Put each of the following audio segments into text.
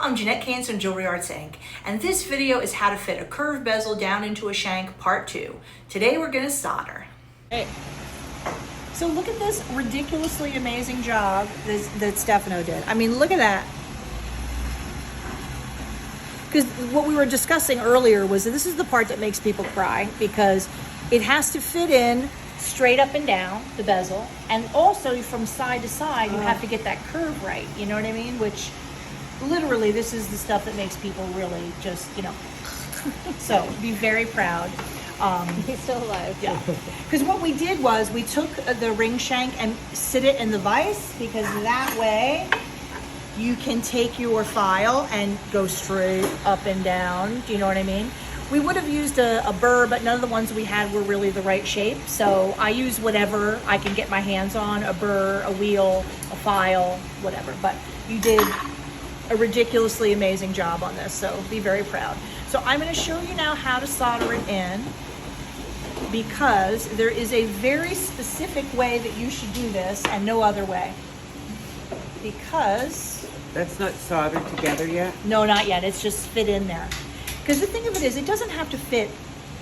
I'm Jeanette Keynes from Jewelry Arts Inc. And this video is how to fit a curved bezel down into a shank part 2. Today we're gonna solder. Hey. So look at this ridiculously amazing job that Stefano did. I mean, look at that. Because what we were discussing earlier was that this is the part that makes people cry, because it has to fit in straight up and down, the bezel, and also from side to side you have to get that curve right, you know what I mean? Which literally this is the stuff that makes people really just, you know. So be very proud. He's still alive. Yeah, because what we did was we took the ring shank and sit it in the vise, because that way you can take your file and go straight up and down. Do you know what I mean? We would have used a burr, but none of the ones we had were really the right shape. So I use whatever I can get my hands on, a burr, a wheel, a file, whatever. But you did a ridiculously amazing job on this, so be very proud. So I'm going to show you now how to solder it in, because there is a very specific way that you should do this and no other way. Because... That's not soldered together yet? No, not yet. It's just fit in there. Because the thing of it is, it doesn't have to fit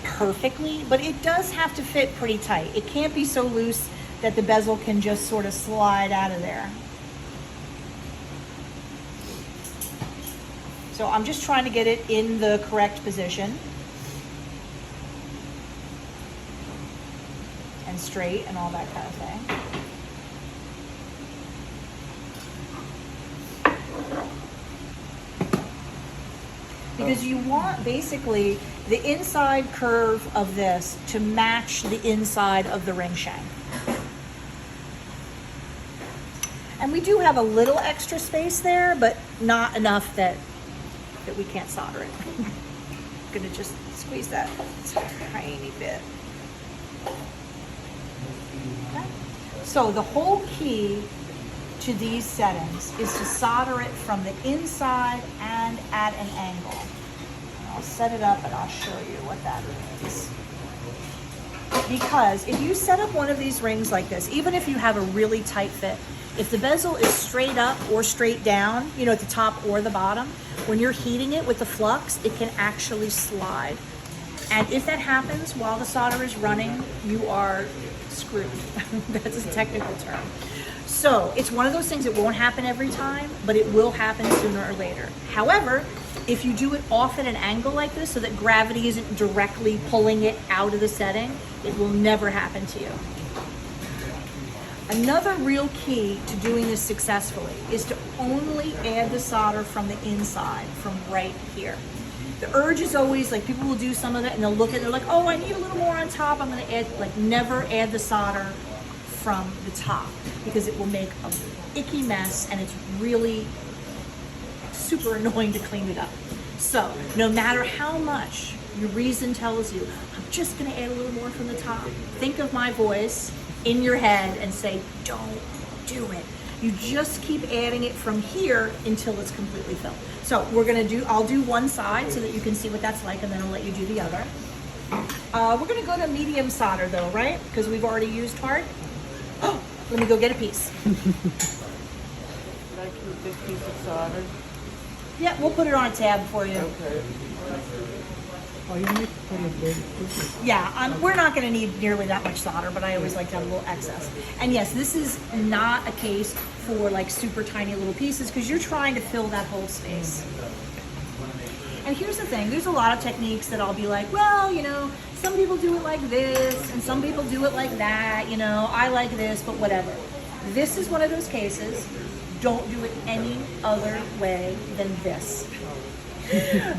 perfectly, but it does have to fit pretty tight. It can't be so loose that the bezel can just sort of slide out of there. So I'm just trying to get it in the correct position. And straight and all that kind of thing. Because you want basically the inside curve of this to match the inside of the ring shank. And we do have a little extra space there, but not enough that we can't solder it. I'm gonna just squeeze that tiny bit. Okay. So the whole key to these settings is to solder it from the inside and at an angle. And I'll set it up and I'll show you what that means. Because if you set up one of these rings like this, even if you have a really tight fit, if the bezel is straight up or straight down, you know, at the top or the bottom, when you're heating it with the flux, it can actually slide. And if that happens while the solder is running, you are screwed. That's a technical term. So it's one of those things that won't happen every time, but it will happen sooner or later. However, if you do it off at an angle like this so that gravity isn't directly pulling it out of the setting, it will never happen to you. Another real key to doing this successfully is to only add the solder from the inside, from right here. The urge is always like, people will do some of it and they'll look at it, they're like, oh, I need a little more on top, I'm gonna add, like, never add the solder from the top, because it will make an icky mess and it's really super annoying to clean it up. So no matter how much your reason tells you, I'm just gonna add a little more from the top, think of my voice in your head and say, don't do it. You just keep adding it from here until it's completely filled. So I'll do one side so that you can see what that's like, and then I'll let you do the other. We're gonna go to medium solder though, right? Because we've already used hard. Oh, let me go get a piece. Should I keep this piece of solder? Yeah, we'll put it on a tab for you. Okay. Oh, you need to put a big piece. Yeah, we're not going to need nearly that much solder, but I always like to have a little excess. And yes, this is not a case for like super tiny little pieces, because you're trying to fill that whole space. And here's the thing, there's a lot of techniques that I'll be like, well, you know, some people do it like this, and some people do it like that, you know, I like this, but whatever. This is one of those cases, don't do it any other way than this.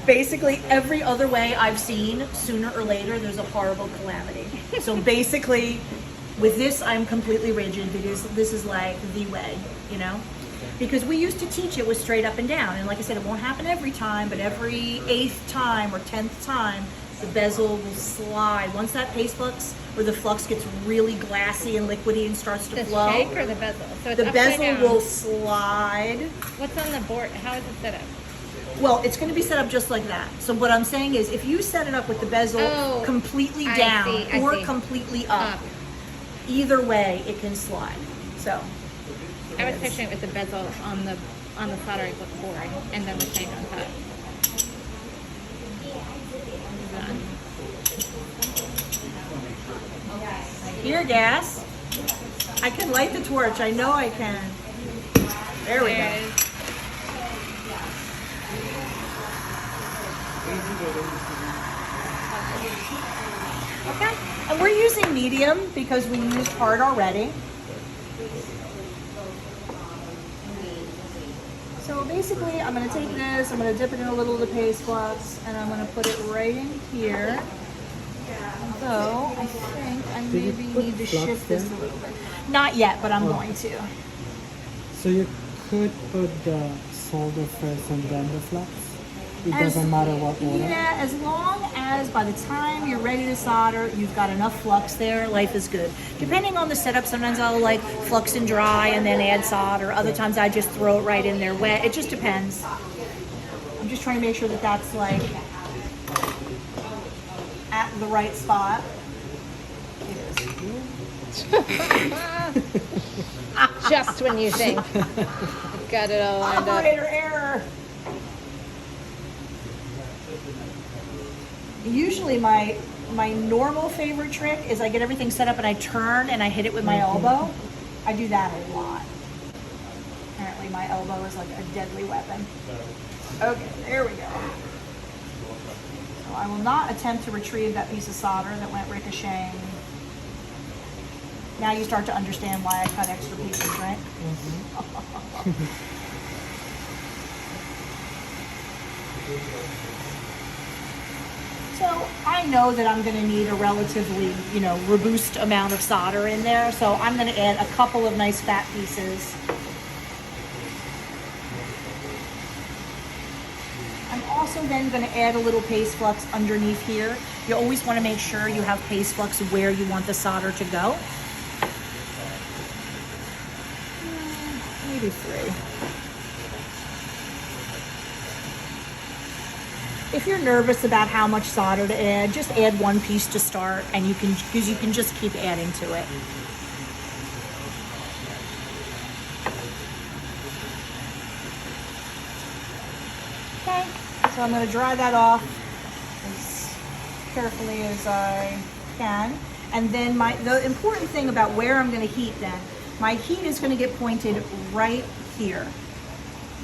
Basically, every other way I've seen, sooner or later, there's a horrible calamity. So basically, with this, I'm completely rigid, because this is like the way, you know? Because we used to teach it with straight up and down, and like I said, it won't happen every time, but every 8th time or 10th time, the bezel will slide. Once that paste flux or the flux gets really glassy and liquidy and starts to flow. The shank or the bezel? So it's the upside bezel down. will slide. What's on the board? How is it set up? Well, it's going to be set up just like that. So what I'm saying is, if you set it up with the bezel completely down or completely up, either way it can slide. So I was picturing it with the bezel on the on the soldering board, and then the shank on top. Done. Here, gas. I can light the torch. I know I can. There we There it go. is. Okay. And we're using medium because we used hard already. So basically, I'm going to take this, I'm going to dip it in a little of the paste flux, and I'm going to put it right in here. Although, I think I Did you maybe put need to flux shift this there? a little bit. Not yet, but I'm going to. So you could put the solder first and then the flux? It As- doesn't matter what order? Yeah, as long as by the time you're ready to solder, you've got enough flux there, life is good. Depending on the setup, sometimes I'll like flux and dry and then add solder. Other times I just throw it right in there wet. It just depends. I'm just trying to make sure that that's like at the right spot. It is. Just when you think you've got it all lined up. Operator error. Usually my normal favorite trick is I get everything set up and I turn and I hit it with my elbow. I do that a lot. Apparently my elbow is like a deadly weapon. Okay, there we go. So I will not attempt to retrieve that piece of solder that went ricocheting. Now you start to understand why I cut extra pieces, right? So I know that I'm going to need a relatively, robust amount of solder in there. So I'm going to add a couple of nice fat pieces. I'm also then going to add a little paste flux underneath here. You always want to make sure you have paste flux where you want the solder to go. Maybe 3. If you're nervous about how much solder to add, just add 1 piece to start, and you can just keep adding to it. Okay, so I'm going to dry that off as carefully as I can. And then the important thing about where I'm going to heat then, my heat is going to get pointed right here,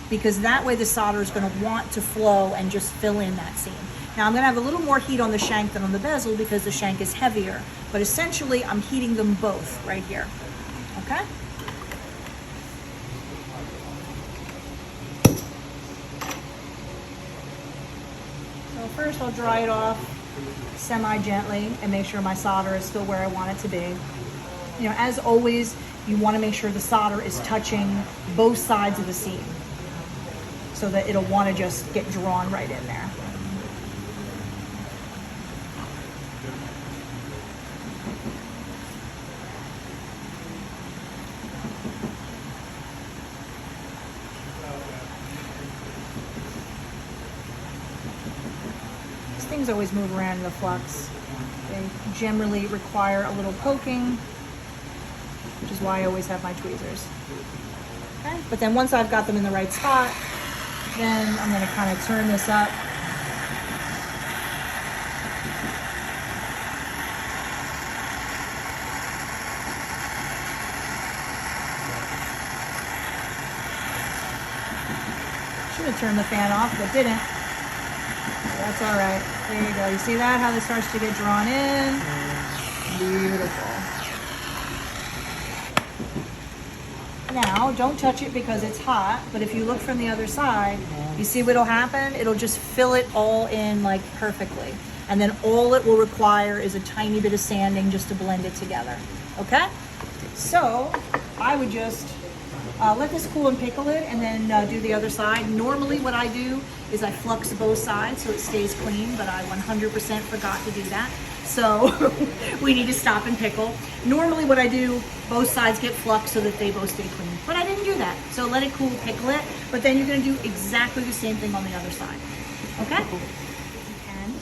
because that way the solder is going to want to flow and just fill in that seam. Now I'm going to have a little more heat on the shank than on the bezel because the shank is heavier, but essentially I'm heating them both right here, okay? So first I'll dry it off semi-gently and make sure my solder is still where I want it to be. As always, you want to make sure the solder is touching both sides of the seam, so that it'll want to just get drawn right in there. These things always move around in the flux. They generally require a little poking, which is why I always have my tweezers. Okay? But then once I've got them in the right spot, then I'm going to kind of turn this up. Should have turned the fan off, but didn't. That's all right. There you go. You see that? How this starts to get drawn in? Beautiful. Now, don't touch it because it's hot, but if you look from the other side, you see what'll happen? It'll just fill it all in like perfectly. And then all it will require is a tiny bit of sanding just to blend it together. Okay? So, I would just let this cool and pickle it and then do the other side. Normally what I do is I flux both sides so it stays clean, but I 100% forgot to do that. So we need to stop and pickle. Normally what I do, both sides get fluxed so that they both stay clean. But I didn't do that. So let it cool, pickle it, but then you're gonna do exactly the same thing on the other side. Okay? And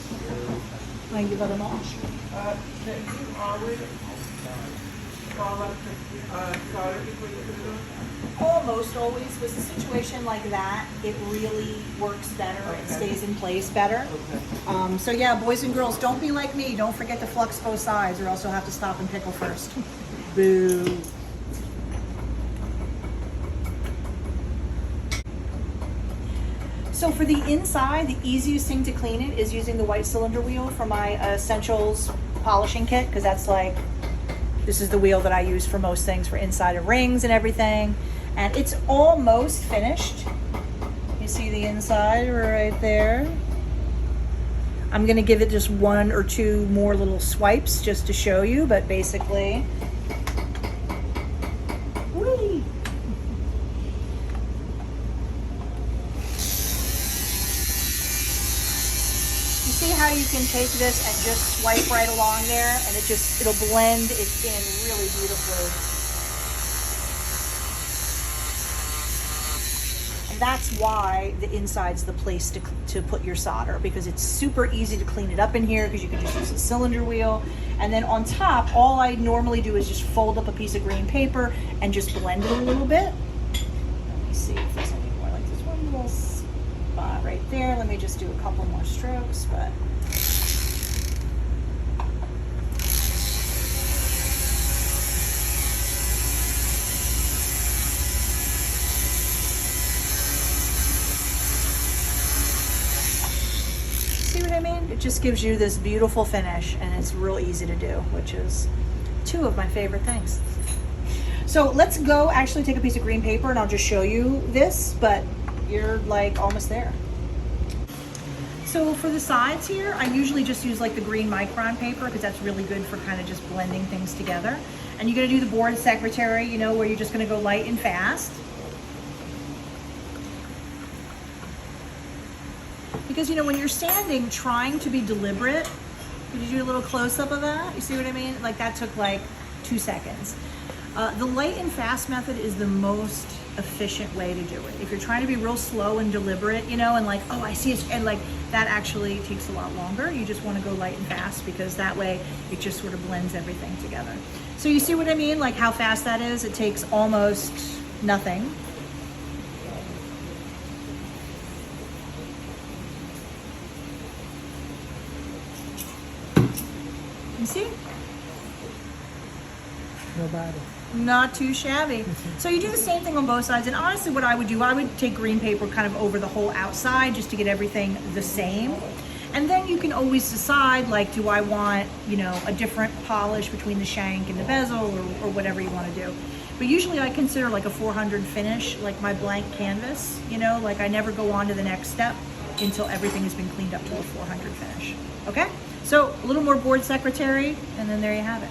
when you let them all. solder before you put it on? Almost always. With a situation like that, it really works better and stays in place better. So yeah, boys and girls, don't be like me. Don't forget to flux both sides, or else you'll have to stop and pickle first. Boo. So for the inside, the easiest thing to clean it is using the white cylinder wheel for my Essentials polishing kit, because that's like, this is the wheel that I use for most things, for inside of rings and everything. And it's almost finished. You see the inside right there. I'm gonna give it just 1 or 2 more little swipes just to show you, but basically, whee! You see how you can take this and just swipe right along there, and it'll blend it in really beautifully. And that's why the inside's the place to put your solder, because it's super easy to clean it up in here, because you can just use a cylinder wheel. And then on top, all I normally do is just fold up a piece of green paper and just blend it a little bit. Let me see if there's any more, like there's one little spot right there. Let me just do a couple more strokes, but. See what I mean? It just gives you this beautiful finish, and it's real easy to do, which is 2 of my favorite things. So let's go actually take a piece of green paper and I'll just show you this, but you're like almost there. So for the sides here, I usually just use like the green micron paper, because that's really good for kind of just blending things together. And you're gonna do the board secretary, you know, where you're just gonna go light and fast. Because, you know, when you're sanding, trying to be deliberate, could you do a little close-up of that? You see what I mean? Like that took like 2 seconds. The light and fast method is the most efficient way to do it. If you're trying to be real slow and deliberate, you know, and like, oh, I see it, and like that actually takes a lot longer. You just want to go light and fast, because that way it just sort of blends everything together. So you see what I mean? Like how fast that is? It takes almost nothing. You see? No bad. Not too shabby. So you do the same thing on both sides, and honestly what I would do, I would take green paper kind of over the whole outside just to get everything the same. And then you can always decide, like, do I want, you know, a different polish between the shank and the bezel, or whatever you want to do. But usually I consider like a 400 finish, like my blank canvas, you know, like I never go on to the next step until everything has been cleaned up to a 400 finish. Okay? So a little more board secretary, and then there you have it.